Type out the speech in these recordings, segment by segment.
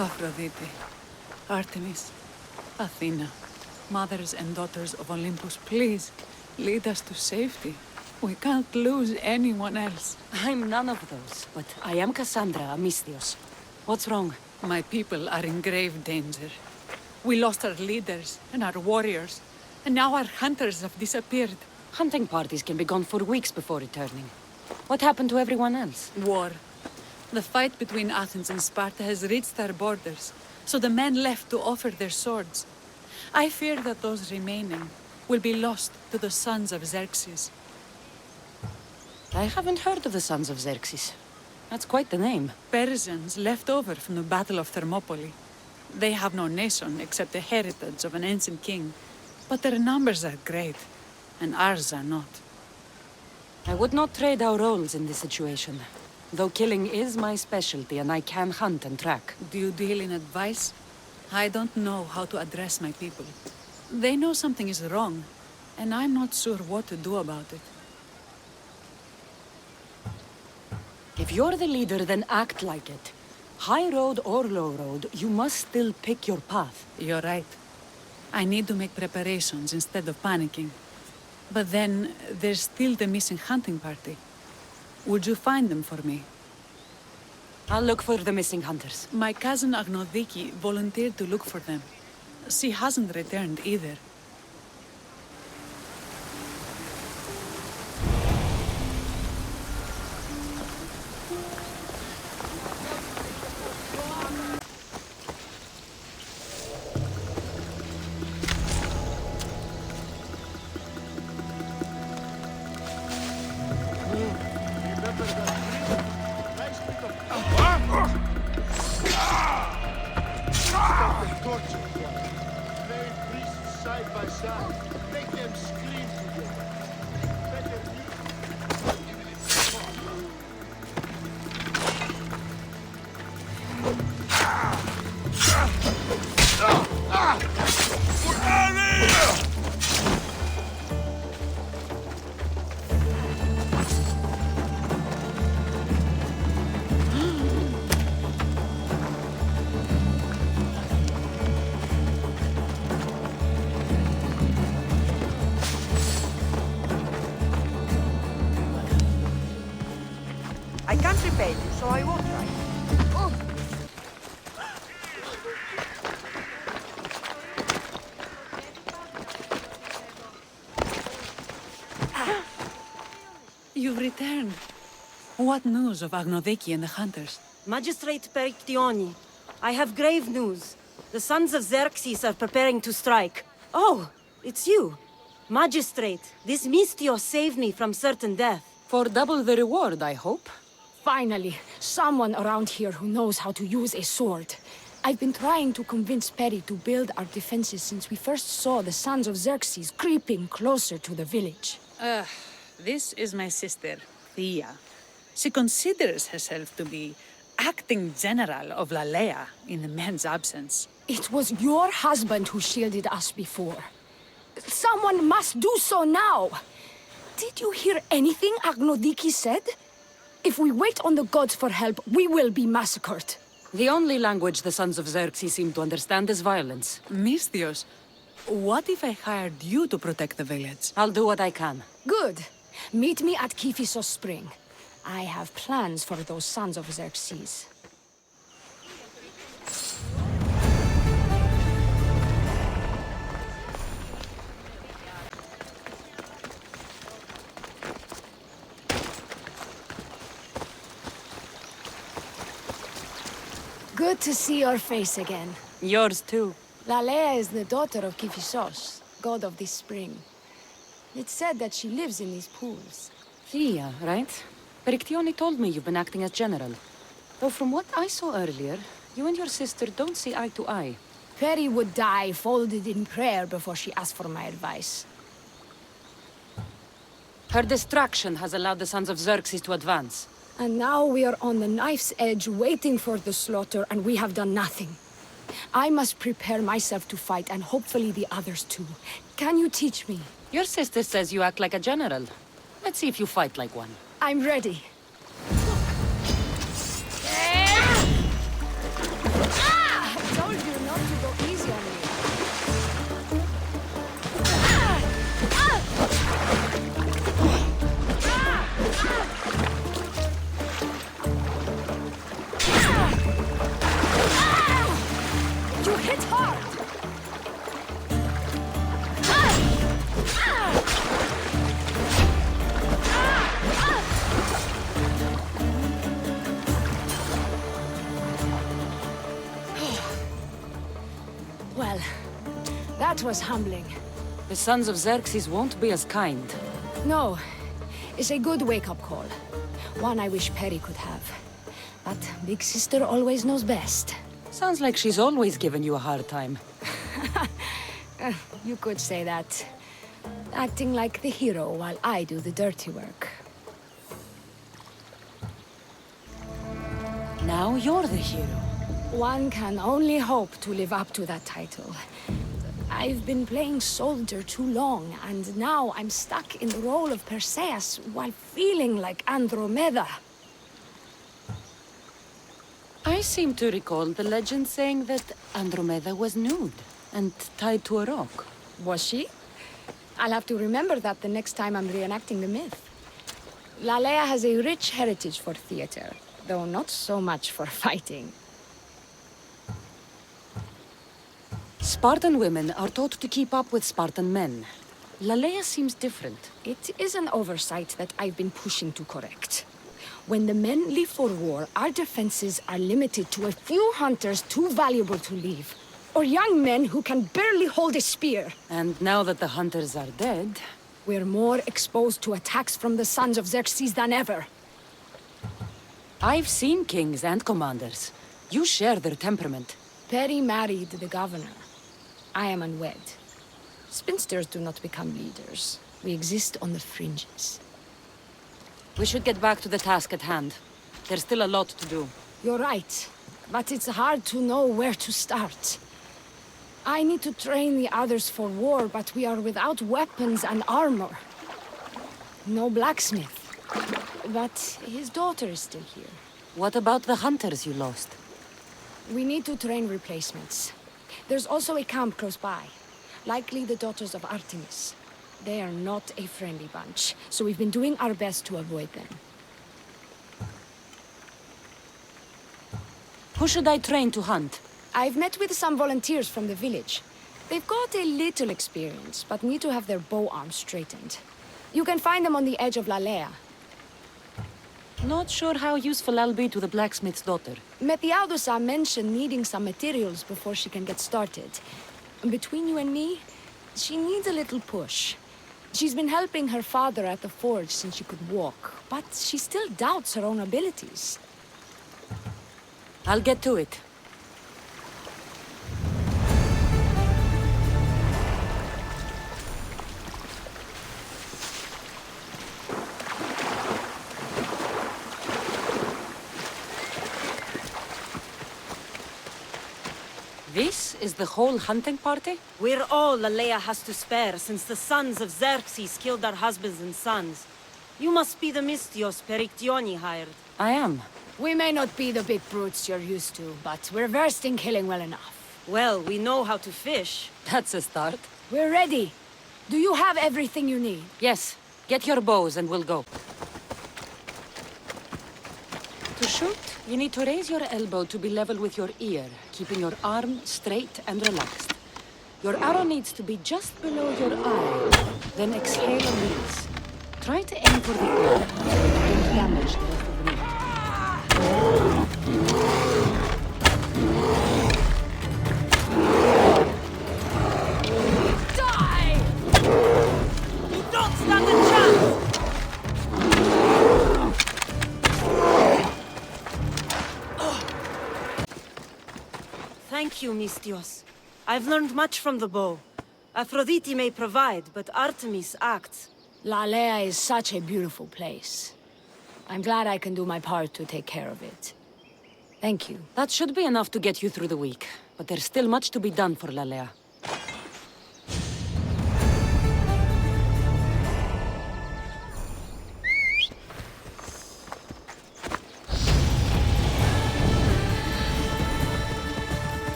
Aphrodite, Artemis, Athena, mothers and daughters of Olympus, please, lead us to safety. We can't lose anyone else. I'm none of those, but I am Kassandra, a Misthios. What's wrong? My people are in grave danger. We lost our leaders and our warriors, and now our hunters have disappeared. Hunting parties can be gone for weeks before returning. What happened to everyone else? War. The fight between Athens and Sparta has reached our borders, so the men left to offer their swords. I fear that those remaining will be lost to the sons of Xerxes. I haven't heard of the sons of Xerxes. That's quite the name. Persians left over from the Battle of Thermopylae. They have no nation except the heritage of an ancient king, but their numbers are great, and ours are not. I would not trade our roles in this situation. Though killing is my specialty and I can hunt and track. Do you deal in advice? I don't know how to address my people. They know something is wrong, and I'm not sure what to do about it. If you're the leader, then act like it. High road or low road, you must still pick your path. You're right. I need to make preparations instead of panicking. But then, there's still the missing hunting party. Would you find them for me? I'll look for the missing hunters. My cousin Agnodiki volunteered to look for them. She hasn't returned either. I can't repay you, so I won't try. You've returned. What news of Agnodiki and the hunters? Magistrate Perictioni, I have grave news. The sons of Xerxes are preparing to strike. Oh, it's you. Magistrate, this Misthios saved me from certain death. For double the reward, I hope. Finally, someone around here who knows how to use a sword. I've been trying to convince Peri to build our defenses since we first saw the sons of Xerxes creeping closer to the village. This is my sister, Thyia. She considers herself to be acting general of Lalea in the men's absence. It was your husband who shielded us before. Someone must do so now! Did you hear anything Agnodiki said? If we wait on the gods for help, we will be massacred. The only language the sons of Xerxes seem to understand is violence. Misthios, what if I hired you to protect the village? I'll do what I can. Good. Meet me at Kiphisos Spring. I have plans for those sons of Xerxes. Good to see your face again. Yours too. Lalea is the daughter of Kiphisos, god of this spring. It's said that she lives in these pools. Thyia, right? Perictioni told me you've been acting as general. Though from what I saw earlier, you and your sister don't see eye to eye. Peri would die folded in prayer before she asked for my advice. Her distraction has allowed the sons of Xerxes to advance. And now we are on the knife's edge waiting for the slaughter, and we have done nothing. I must prepare myself to fight, and hopefully the others too. Can you teach me? Your sister says you act like a general. Let's see if you fight like one. I'm ready. Ah! Well, that was humbling. The sons of Xerxes won't be as kind. No, it's a good wake-up call. One I wish Perry could have. But Big Sister always knows best. Sounds like she's always given you a hard time. You could say that. Acting like the hero while I do the dirty work. Now you're the hero. One can only hope to live up to that title. I've been playing soldier too long, and now I'm stuck in the role of Perseus while feeling like Andromeda. I seem to recall the legend saying that Andromeda was nude and tied to a rock. Was she? I'll have to remember that the next time I'm reenacting the myth. Lalea has a rich heritage for theater, though not so much for fighting. Spartan women are taught to keep up with Spartan men. Lalea seems different. It is an oversight that I've been pushing to correct. When the men leave for war, our defenses are limited to a few hunters too valuable to leave. Or young men who can barely hold a spear. And now that the hunters are dead... We're more exposed to attacks from the sons of Xerxes than ever. I've seen kings and commanders. You share their temperament. Perry married the governor. I am unwed. Spinsters do not become leaders. We exist on the fringes. We should get back to the task at hand. There's still a lot to do. You're right, but it's hard to know where to start. I need to train the others for war, but we are without weapons and armor. No blacksmith. But his daughter is still here. What about the hunters you lost? We need to train replacements. There's also a camp close by. Likely the daughters of Artemis. They are not a friendly bunch, so we've been doing our best to avoid them. Who should I train to hunt? I've met with some volunteers from the village. They've got a little experience, but need to have their bow arms straightened. You can find them on the edge of Lalea. Not sure how useful I'll be to the blacksmith's daughter. Methiadusa mentioned needing some materials before she can get started. Between you and me, she needs a little push. She's been helping her father at the forge since she could walk, but she still doubts her own abilities. I'll get to it. This is the whole hunting party? We're all Lalea has to spare since the sons of Xerxes killed our husbands and sons. You must be the Mystios Perictioni hired. I am. We may not be the big brutes you're used to, but we're versed in killing well enough. Well, we know how to fish. That's a start. We're ready. Do you have everything you need? Yes. Get your bows and we'll go. To shoot, you need to raise your elbow to be level with your ear, keeping your arm straight and relaxed. Your arrow needs to be just below your eye. Then exhale and release. Try to aim for the ear, so that you don't damage the rest of the meat. Die! You don't stand a chance! Thank you, Mystios. I've learned much from the bow. Aphrodite may provide, but Artemis acts. Lalea is such a beautiful place. I'm glad I can do my part to take care of it. Thank you. That should be enough to get you through the week, but there's still much to be done for Lalea.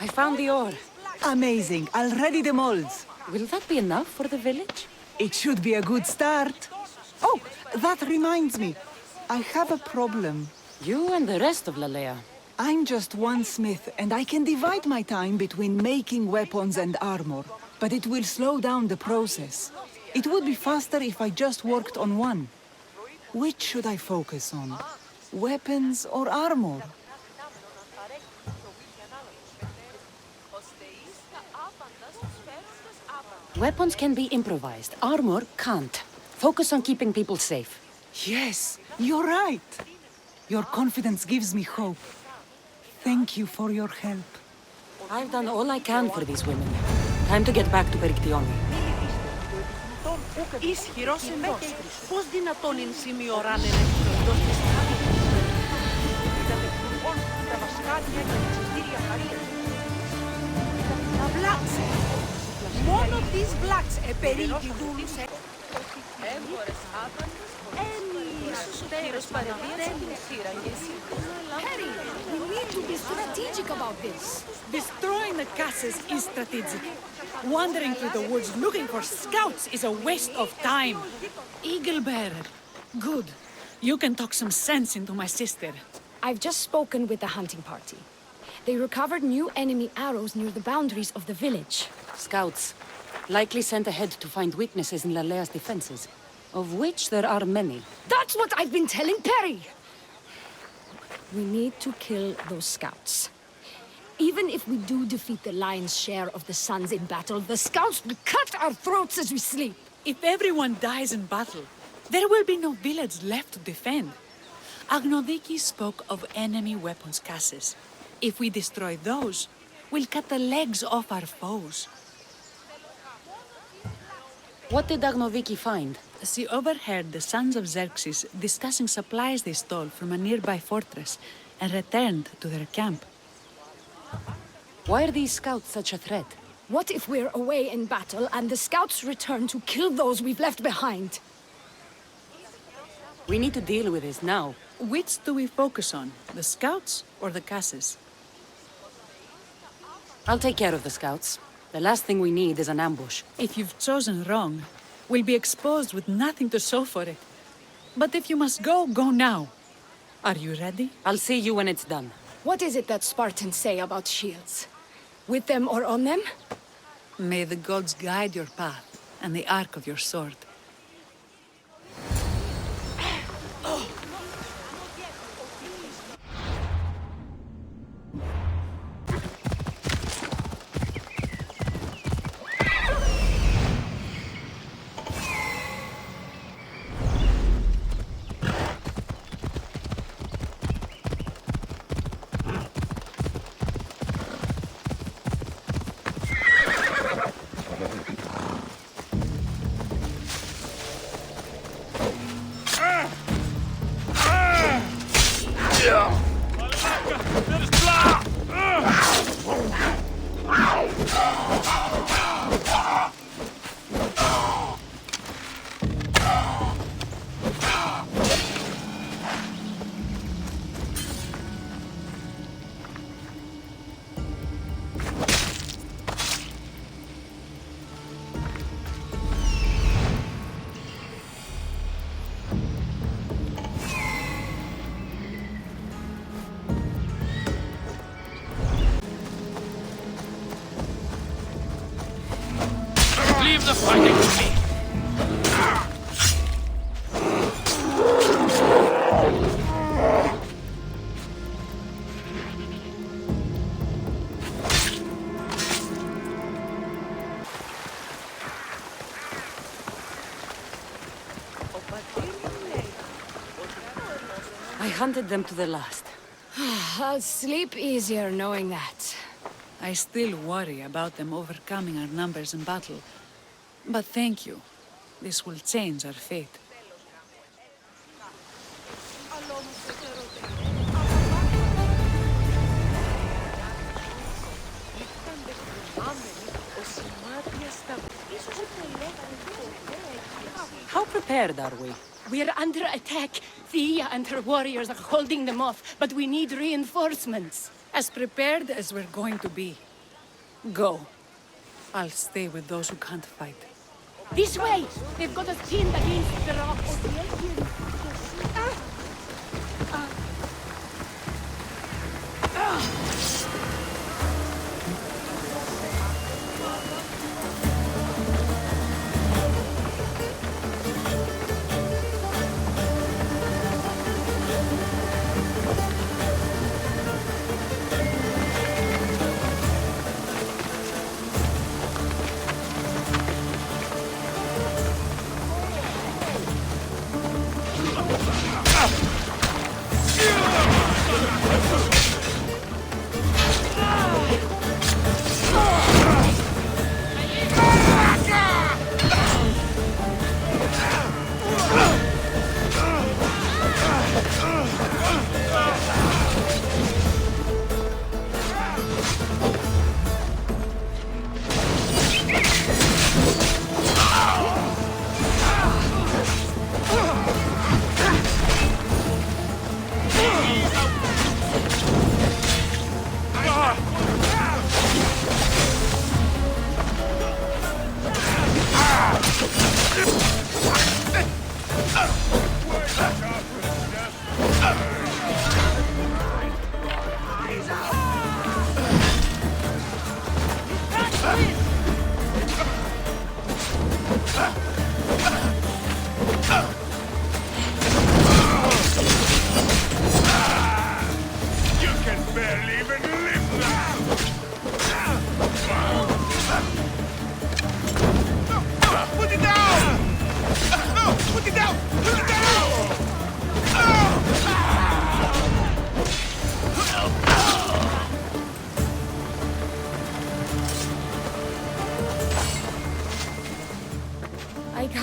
I found the ore. Amazing. I'll ready the molds. Will that be enough for the village? It should be a good start. Oh, that reminds me. I have a problem. You and the rest of Lalea. I'm just one smith, and I can divide my time between making weapons and armor. But it will slow down the process. It would be faster if I just worked on one. Which should I focus on? Weapons or armor? Weapons can be improvised. Armor can't. Focus on keeping people safe. Yes, you're right. Your confidence gives me hope. Thank you for your help. I've done all I can for these women. Time to get back to Perictione. Ισχυρός ενδόστρης. Πώς δυνατόν είναι σημειωράνε ελεύθερο εντός της θάλασσας. Είδατε φουργόν τα βασκάνια και τα ξεστήρια χαρίας. Τα βλάξ. Μόνο τις βλάξ επερίγει δούλουσε. Έμπορες άπαντες. Ίσως ο κύριος παρεμβαίνει σύραγγες. Harry, we need to be strategic about this. Destroying the castles is strategic. Wandering through the woods looking for scouts is a waste of time. Eagle bearer. Good. You can talk some sense into my sister. I've just spoken with the hunting party. They recovered new enemy arrows near the boundaries of the village. Scouts. Likely sent ahead to find weaknesses in Lalea's defenses. Of which there are many. That's what I've been telling Perry! We need to kill those scouts. Even if we do defeat the lion's share of the Suns in battle, the scouts will cut our throats as we sleep. If everyone dies in battle, there will be no village left to defend. Agnodiki spoke of enemy weapons cases. If we destroy those, we'll cut the legs off our foes. What did Agnodiki find? She overheard the sons of Xerxes discussing supplies they stole from a nearby fortress and returned to their camp. Why are these scouts such a threat? What if we're away in battle and the scouts return to kill those we've left behind? We need to deal with this now. Which do we focus on, the scouts or the casses? I'll take care of the scouts. The last thing we need is an ambush. If you've chosen wrong, we'll be exposed with nothing to show for it. But if you must go, go now. Are you ready? I'll see you when it's done. What is it that Spartans say about shields? With them or on them? May the gods guide your path and the arc of your sword. Leave the fighting to me! I hunted them to the last. I'll sleep easier knowing that. I still worry about them overcoming our numbers in battle. But thank you. This will change our fate. How prepared are we? We're under attack. Thyia and her warriors are holding them off, but we need reinforcements. As prepared as we're going to be. Go. I'll stay with those who can't fight. This way! They've got us pinned against the rocks.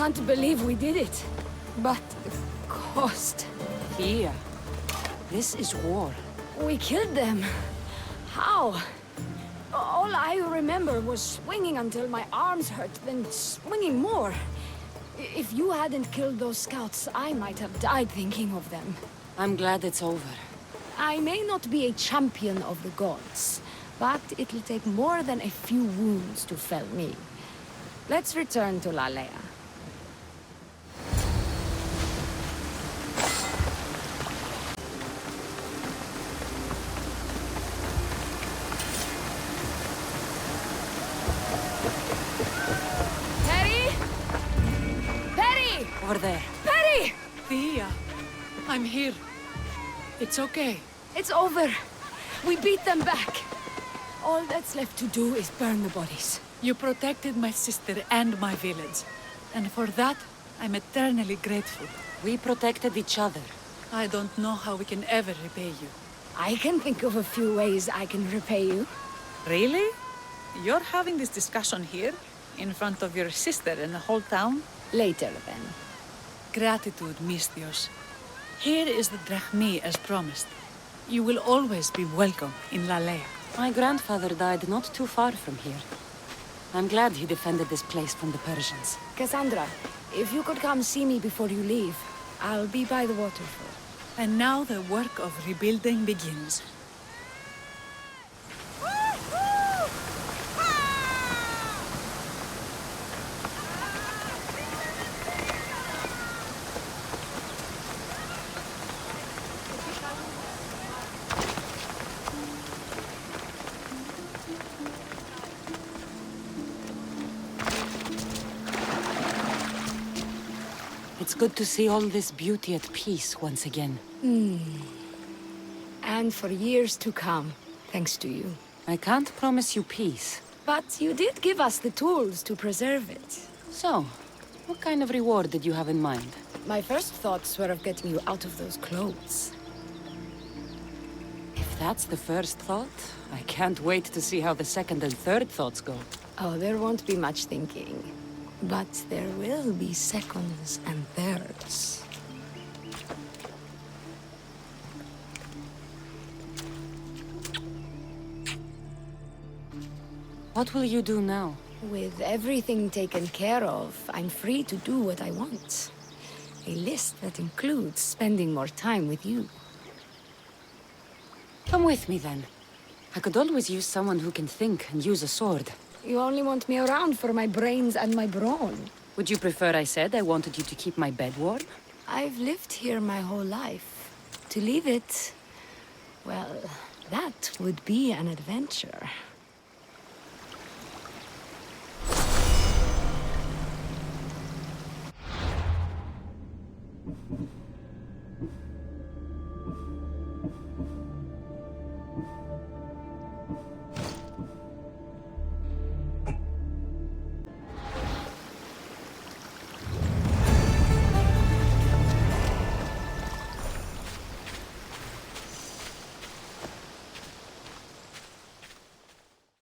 can't believe we did it. But the cost... Thyia, this is war. We killed them. How? All I remember was swinging until my arms hurt, then swinging more. If you hadn't killed those scouts, I might have died thinking of them. I'm glad it's over. I may not be a champion of the gods, but it'll take more than a few wounds to fell me. Let's return to Lalea. Over there. Perry! Thyia, I'm here. It's okay. It's over. We beat them back. All that's left to do is burn the bodies. You protected my sister and my village. And for that, I'm eternally grateful. We protected each other. I don't know how we can ever repay you. I can think of a few ways I can repay you. Really? You're having this discussion here? In front of your sister and the whole town? Later, then. Gratitude, Misthios. Here is the drachmi as promised. You will always be welcome in Lalea. My grandfather died not too far from here. I'm glad he defended this place from the Persians. Kassandra, if you could come see me before you leave, I'll be by the waterfall. And now the work of rebuilding begins. It's good to see all this beauty at peace once again. And for years to come, thanks to you. I can't promise you peace. But you did give us the tools to preserve it. So, what kind of reward did you have in mind? My first thoughts were of getting you out of those clothes. If that's the first thought, I can't wait to see how the second and third thoughts go. Oh, there won't be much thinking. But there will be seconds and thirds. What will you do now? With everything taken care of, I'm free to do what I want. A list that includes spending more time with you. Come with me then. I could always use someone who can think and use a sword. You only want me around for my brains and my brawn. Would you prefer I said I wanted you to keep my bed warm? I've lived here my whole life. To leave it... well, that would be an adventure.